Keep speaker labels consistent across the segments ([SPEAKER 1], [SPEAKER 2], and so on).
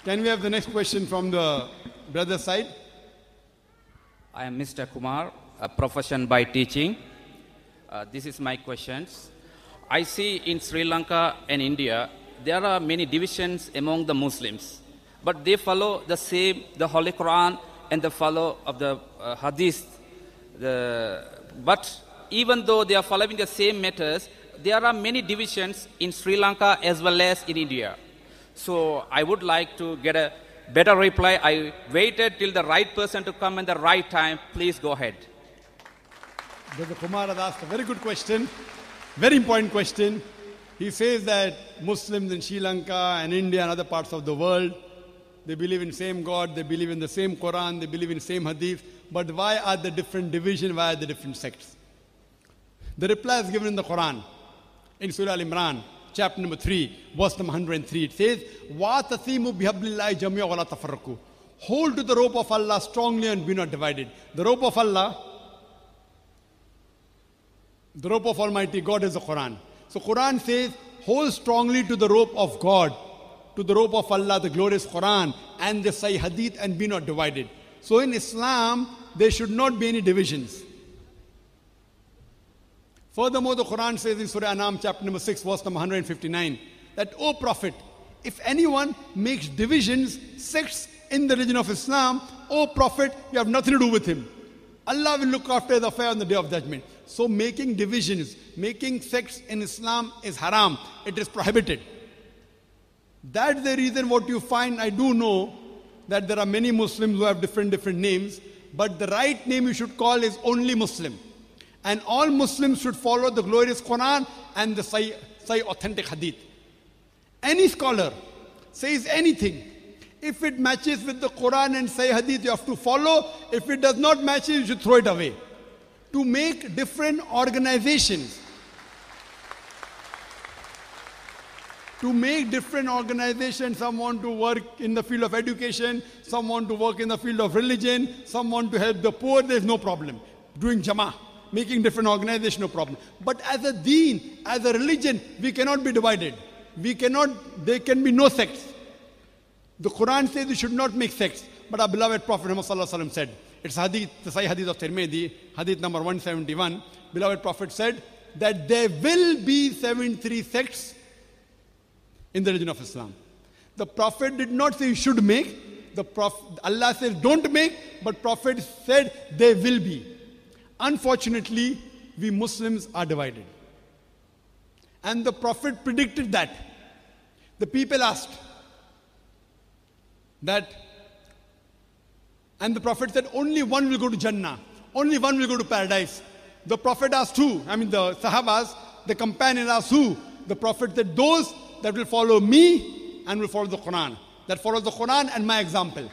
[SPEAKER 1] Can we have the next question from the brother side?
[SPEAKER 2] I am Mr. Kumar, a profession by teaching. This is my questions. I see in Sri Lanka and India, there are many divisions among the Muslims, but they follow the same, the Holy Quran and the follow of the Hadith. But even though they are following the same matters, there are many divisions in Sri Lanka as well as in India. So I would like to get a better reply. I waited till the right person to come at the right time. Please go ahead.
[SPEAKER 1] Brother Kumar has asked a very good question, very important question. He says that Muslims in Sri Lanka and India and other parts of the world, they believe in the same God, they believe in the same Quran, they believe in the same Hadith. But why are the different divisions, why are the different sects? The reply is given in the Quran, in Surah Al-Imran, chapter number 3, verse number 103. It says, وَاتَثِيمُوا بِحَبْلِ اللَّهِ جَمِيعًا وَلَا تَفَرَّقُوا. Hold to the rope of Allah strongly and be not divided. The rope of Allah, the rope of Almighty God is the Quran. So Quran says, hold strongly to the rope of God, to the rope of Allah, the glorious Quran, and the Sahih Hadith, and be not divided. So in Islam, there should not be any divisions. Furthermore, the Quran says in Surah Anam, chapter number 6, verse number 159, that, O Prophet, if anyone makes divisions, sects in the religion of Islam, O Prophet, you have nothing to do with him. Allah will look after the affair on the day of judgment. So making divisions, making sects in Islam is haram. It is prohibited. That's the reason what you find, I do know that there are many Muslims who have different names, but the right name you should call is only Muslim. And all Muslims should follow the glorious Quran and the Sahih authentic Hadith. Any scholar says anything, if it matches with the Quran and Sahih Hadith, you have to follow. If it does not match it, you should throw it away. To make different organizations, some want to work in the field of education, some want to work in the field of religion, some want to help the poor, there's no problem. Doing Jama'ah, making different organizations, no problem. But as a deen, as a religion, we cannot be divided. There can be no sects. The Quran says we should not make sects. But our beloved Prophet Muhammad said, it's Hadith, the Sahih Hadith of Tirmidhi, Hadith number 171. Beloved Prophet said that there will be 73 sects in the religion of Islam. The Prophet did not say you should make. Allah says don't make, but Prophet said there will be. Unfortunately, we Muslims are divided. And the Prophet predicted that. The people asked that, and the Prophet said only one will go to Jannah, only one will go to paradise. The Prophet asked who? The Sahabas, the companions asked who? The Prophet said those that will follow me and will follow the Quran. That follows the Quran and my example.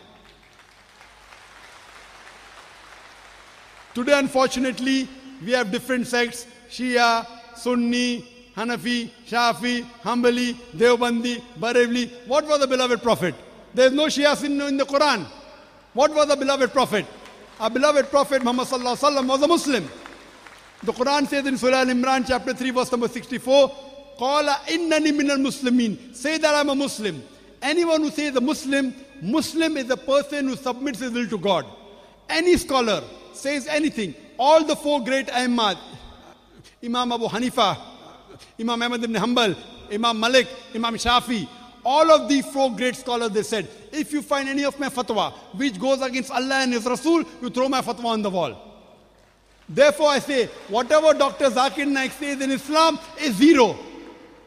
[SPEAKER 1] Today, unfortunately, we have different sects: Shia, Sunni, Hanafi, Shafi, Hanbali, Deobandi, Barelvi. What was the beloved Prophet? There is no Shia Sunni in the Quran. What was the beloved Prophet? Our beloved Prophet Muhammad sallallahu alaihi wasallam was a Muslim. The Quran says in Surah Al-Imran, chapter 3, verse number 64, Qala innani minal muslimin. Say that I'm a Muslim. Anyone who says a Muslim is a person who submits his will to God. Any scholar says anything. All the four great Aimmat, Imam Abu Hanifa, Imam Ahmad ibn Hanbal, Imam Malik, Imam Shafi, all of these four great scholars, they said, if you find any of my fatwa which goes against Allah and His Rasul, you throw my fatwa on the wall. Therefore I say, whatever Dr. Zakir Naik says in Islam is zero.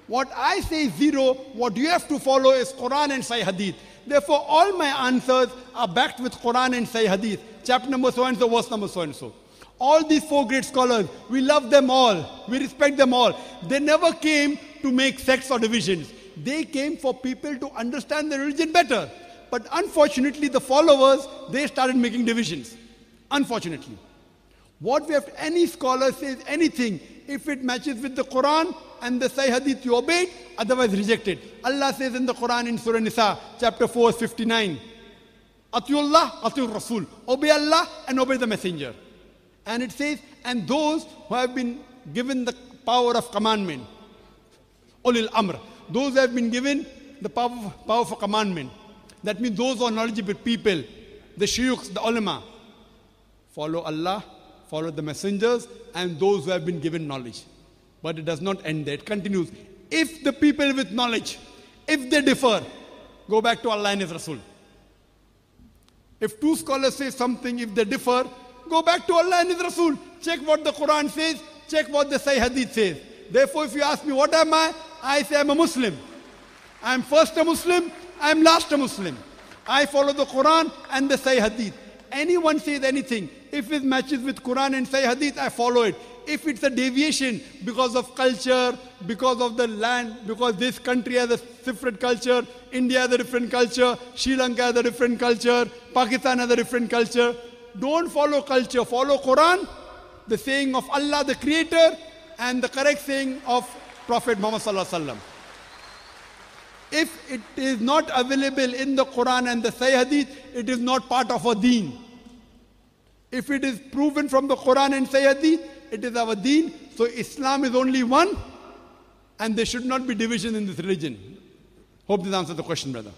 [SPEAKER 1] What I say is zero. What you have to follow is Quran and Sahih Hadith. Therefore all my answers are backed with Quran and Sahih Hadith. Chapter number so and so, verse number so and so. All these four great scholars, we love them all. We respect them all. They never came to make sects or divisions. They came for people to understand the religion better. But unfortunately, the followers, they started making divisions. Unfortunately. What we have, any scholar says anything, if it matches with the Quran and the Sahih Hadith, you obey it, otherwise reject it. Allah says in the Quran in Surah Nisa, chapter 4, 59, Atiullah, Atiur Rasul. Obey Allah and obey the Messenger. And it says, and those who have been given the power of commandment, Ulil Amr, those who have been given the power for commandment. That means those who are knowledgeable people, the shuyukhs, the ulama, follow Allah, follow the messengers, and those who have been given knowledge. But it does not end there. It continues. If the people with knowledge, if they differ, go back to Allah and His Rasul. If two scholars say something, if they differ, go back to Allah and His Rasul. Check what the Quran says, check what the Sahih Hadith says. Therefore, if you ask me, what am I say I'm a Muslim. I'm first a Muslim, I'm last a Muslim. I follow the Quran and the Sahih Hadith. Anyone says anything, if it matches with Quran and Sahih Hadith, I follow it. If it's a deviation because of culture, because of the land, because this country has a different culture, India has a different culture, Sri Lanka has a different culture, Pakistan has a different culture, don't follow culture, follow Quran, the saying of Allah, the Creator, and the correct saying of Prophet Muhammad Sallallahu Alaihi Wasallam. If it is not available in the Quran and the Sahih Hadith, it is not part of our deen. If it is proven from the Quran and Sahih Hadith, it is our deen. So Islam is only one, and there should not be division in this religion. Hope this answers the question, brother.